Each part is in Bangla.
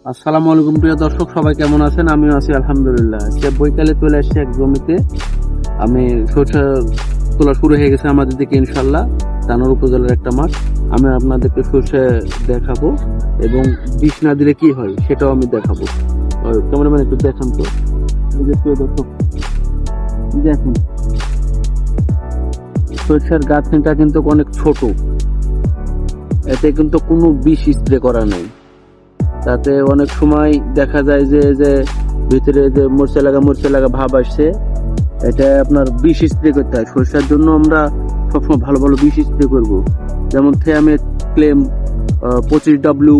আসসালামু আলাইকুম প্রিয় দর্শক, সবাই কেমন আছেন? আমিও আছি আলহামদুলিল্লাহ। আজকে বৈকালে চলে আসছে এক জমিতে। আমি সরষে তোলা শুরু হয়ে গেছে আমাদের দিকে ইনশাল্লাহ। তানোর উপজেলার একটা মাঠ। আমি আপনাদেরকে সরষে দেখাবো এবং বিষ না দিলে কি হয় সেটাও আমি দেখাবো। ক্যামেরাম্যান একটু দেখান তো। এই যে প্রিয় দর্শক, দেখুন সরষের গাছটা কিন্তু অনেক ছোট। এতে কিন্তু কোনো বিষ স্প্রে করা নাই। তাতে অনেক সময় দেখা যায় যে ভিতরে যে মরচে লাগা ভাব আসছে, এটা আপনার বিষ স্প্রে করতে হয়। সরষের জন্য আমরা সবসময় ভালো ভালো বিষ স্প্রে করব, যেমন থেয়ামেট ক্লেম 25W,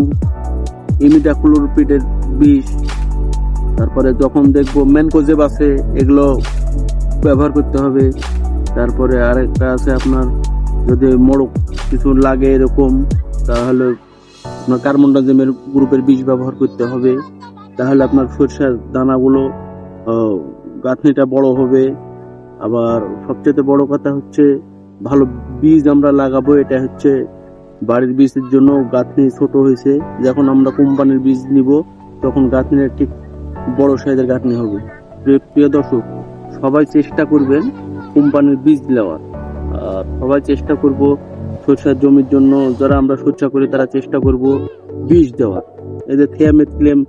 ইমিডাক্লোরপিডের বিষ। তারপরে যখন দেখবো ম্যানকোজেব আছে, এগুলো ব্যবহার করতে হবে। তারপরে আরেকটা আছে আপনার, যদি মোড়ক কিছু লাগে এরকম, তাহলে আপনার কার্বনডাজিমের গ্রুপের বীজ ব্যবহার করতে হবে। তাহলে আপনার সরষের দানাগুলো গাঁথনিটা বড় হবে। আবার সবচেয়ে বড় কথা হচ্ছে ভালো বীজ আমরা লাগাবো। এটা হচ্ছে বাড়ির বীজের জন্য গাঁথনি ছোট হয়েছে। যখন আমরা কোম্পানির বীজ নিব তখন গাঁথনিটা ঠিক বড় সাইজের গাঁথনি হবে। প্রিয় দর্শক, সবাই চেষ্টা করবেন কোম্পানির বীজ নেওয়ার। আর সবাই চেষ্টা করব সরষের জমির জন্য, যারা আমরা সরষা করি তারা চেষ্টা করব বীজ দেওয়ার। এই যে থেয়ামেট ক্লেম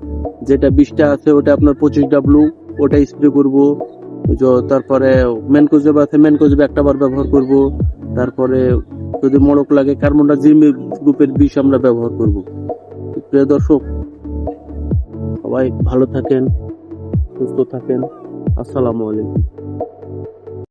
যেটা বীজটা আছে, ওটা আপনার 25W, ওটা স্প্রে করব। তারপরে ম্যানকোজেব আছে, ম্যানকোজেব একটা বার ব্যবহার করব। তারপরে যদি মড়ক লাগে কার্বনডাজিম গ্রুপের বিষ আমরা ব্যবহার করব। প্রিয় দর্শক, সবাই ভালো থাকেন, সুস্থ থাকেন। আসসালামু আলাইকুম।